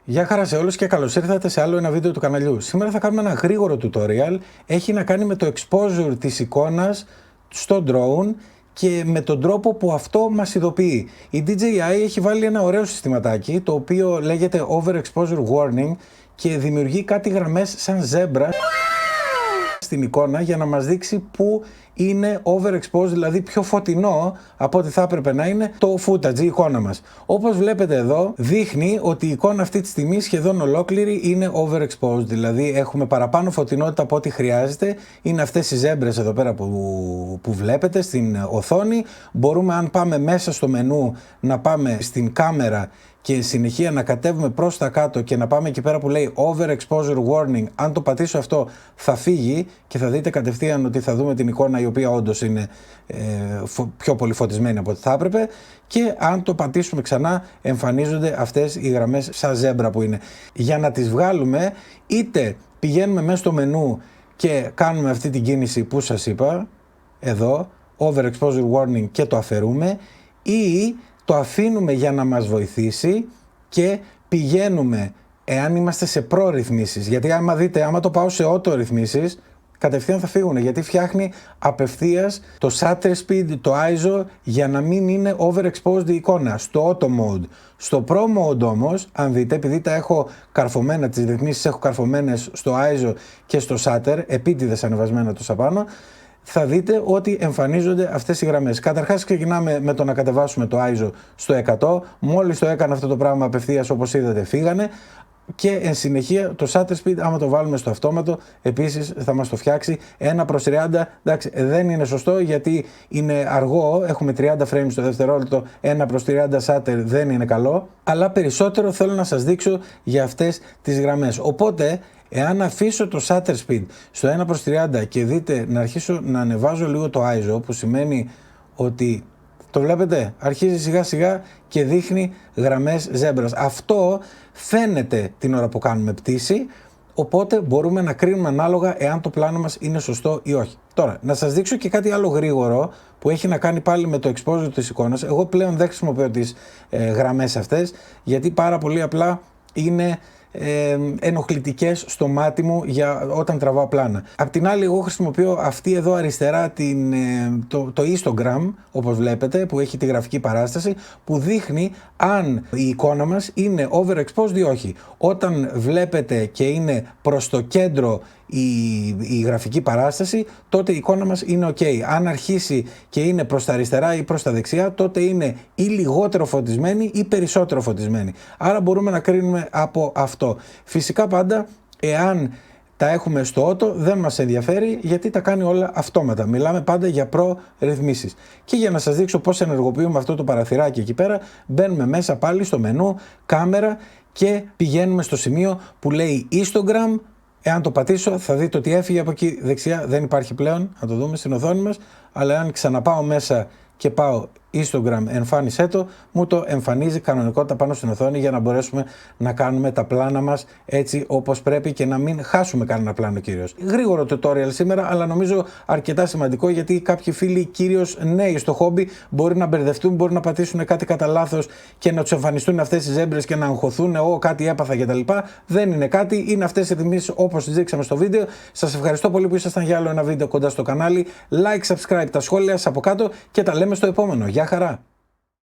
Γεια χαρά σε όλους και καλώς ήρθατε σε άλλο ένα βίντεο του καναλιού. Σήμερα θα κάνουμε ένα γρήγορο tutorial. Έχει να κάνει με το exposure της εικόνας στο drone και με τον τρόπο που αυτό μας ειδοποιεί. Η DJI έχει βάλει ένα ωραίο συστηματάκι, το οποίο λέγεται Overexposure Warning και δημιουργεί κάτι γραμμές σαν ζέμπρα στην εικόνα για να μας δείξει που είναι overexposed, δηλαδή πιο φωτεινό από ό,τι θα έπρεπε να είναι το footage, η εικόνα μας. Όπως βλέπετε εδώ, δείχνει ότι η εικόνα αυτή τη στιγμή σχεδόν ολόκληρη είναι overexposed, δηλαδή έχουμε παραπάνω φωτεινότητα από ό,τι χρειάζεται. Είναι αυτές οι ζέμπρες εδώ πέρα που βλέπετε στην οθόνη. Μπορούμε, αν πάμε μέσα στο μενού, να πάμε στην κάμερα και συνεχεία να κατέβουμε προς τα κάτω και να πάμε εκεί πέρα που λέει Overexposure Warning. Αν το πατήσω αυτό θα φύγει και θα δείτε κατευθείαν ότι θα δούμε την εικόνα η οποία όντως είναι πιο πολύ φωτισμένη από ό,τι θα έπρεπε, και αν το πατήσουμε ξανά εμφανίζονται αυτές οι γραμμές σαν ζέμπρα που είναι. Για να τις βγάλουμε, είτε πηγαίνουμε μέσα στο μενού και κάνουμε αυτή την κίνηση που σας είπα εδώ, Overexposure Warning, και το αφαιρούμε, ή το αφήνουμε για να μας βοηθήσει και πηγαίνουμε, εάν είμαστε σε προ-ρυθμίσεις, γιατί άμα δείτε, άμα το πάω σε auto-ρυθμίσεις, κατευθείαν θα φύγουν, γιατί φτιάχνει απευθείας το shutter speed, το ISO, για να μην είναι overexposed η εικόνα, στο auto mode. Στο pro mode όμως, αν δείτε, επειδή τα έχω καρφωμένα, τις ρυθμίσεις έχω καρφωμένες στο ISO και στο shutter, επίτηδες ανεβασμένα τους απάνω, θα δείτε ότι εμφανίζονται αυτές οι γραμμές. Καταρχάς ξεκινάμε με το να κατεβάσουμε το ISO στο 100. Μόλις το έκανα αυτό το πράγμα, απευθείας όπως είδατε φύγανε. Και εν συνεχεία το shutter speed, άμα το βάλουμε στο αυτόματο, επίσης θα μας το φτιάξει 1/30. Εντάξει, δεν είναι σωστό γιατί είναι αργό, έχουμε 30 frames το δευτερόλεπτο, 1/30 shutter δεν είναι καλό, αλλά περισσότερο θέλω να σας δείξω για αυτές τις γραμμές. Οπότε, εάν αφήσω το shutter speed στο 1/30 και δείτε να αρχίσω να ανεβάζω λίγο το ISO, που σημαίνει ότι, το βλέπετε, αρχίζει σιγά σιγά και δείχνει γραμμές ζέμπρας. Αυτό φαίνεται την ώρα που κάνουμε πτήση, οπότε μπορούμε να κρίνουμε ανάλογα εάν το πλάνο μας είναι σωστό ή όχι. Τώρα, να σας δείξω και κάτι άλλο γρήγορο που έχει να κάνει πάλι με το exposure της εικόνας. Εγώ πλέον δεν χρησιμοποιώ τις γραμμές αυτές, γιατί πάρα πολύ απλά είναι ενοχλητικές στο μάτι μου για όταν τραβάω πλάνα. Απ' την άλλη, εγώ χρησιμοποιώ αυτή εδώ αριστερά το histogram, όπως βλέπετε, που έχει τη γραφική παράσταση, που δείχνει αν η εικόνα μας είναι overexposed ή όχι. Όταν βλέπετε και είναι προς το κέντρο η γραφική παράσταση, τότε η εικόνα μας είναι ok. Αν αρχίσει και είναι προς τα αριστερά ή προς τα δεξιά, τότε είναι ή λιγότερο φωτισμένη ή περισσότερο φωτισμένη. Άρα μπορούμε να κρίνουμε από αυτό. Φυσικά πάντα, εάν τα έχουμε στο auto, δεν μας ενδιαφέρει, γιατί τα κάνει όλα αυτόματα. Μιλάμε πάντα για προ-ρυθμίσεις. Και για να σας δείξω πώς ενεργοποιούμε αυτό το παραθυράκι εκεί πέρα, μπαίνουμε μέσα πάλι στο μενού, κάμερα, και πηγαίνουμε στο σημείο που λέει histogram. Εάν το πατήσω θα δείτε ότι έφυγε από εκεί δεξιά, δεν υπάρχει πλέον, να το δούμε στην οθόνη μας, αλλά αν ξαναπάω μέσα και πάω histogram, εμφάνισέ το, μου το εμφανίζει κανονικότητα πάνω στην οθόνη, για να μπορέσουμε να κάνουμε τα πλάνα μας έτσι όπως πρέπει και να μην χάσουμε κανένα πλάνο κυρίως. Γρήγορο tutorial σήμερα, αλλά νομίζω αρκετά σημαντικό, γιατί κάποιοι φίλοι, κυρίως νέοι στο χόμπι, μπορεί να μπερδευτούν, μπορεί να πατήσουν κάτι κατά λάθος και να τους εμφανιστούν αυτές οι ζέμπρες και να αγχωθούν, κάτι έπαθα κτλ. Δεν είναι κάτι, είναι αυτές οι ρυθμίσεις όπως τις δείξαμε στο βίντεο. Σας ευχαριστώ πολύ που ήσασταν για άλλο ένα βίντεο κοντά στο κανάλι. Like, subscribe, τα σχόλια σας από κάτω και τα λέμε στο επόμενο. Γεια χαρά!